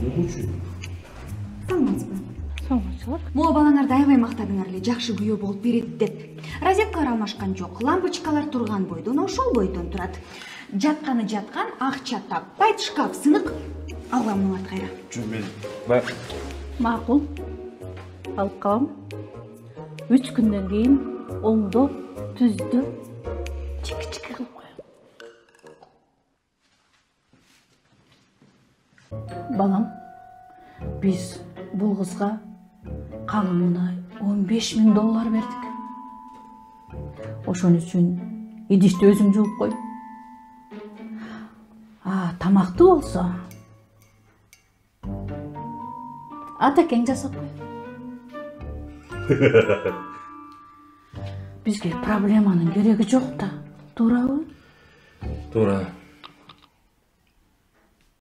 Эмне үчүн? Саламатсызбы? Саламатчылык. Могу балаңарды аябай мактадыңар эле, жакшы күйөө болуп берет деп. Розеткалар алмашкан жок, лампочкалар турган бойдон, ошол бойдон турат. Жатканы жаткан, акча таппайт, шкаф сынык. Алла муат кайра. Жөн мен Макул. Алып калам. 3 күндөн кийин оңдоп, түздүп, чики-чики кылып коем. Балам, биз бул кызга калымына $15.000 бердик. Ошон үчүн идишти өзүң жууп кой. Тамакты болсо атакең жасап кой. Бизге проблеманын кереги жок да, туурабы? туура.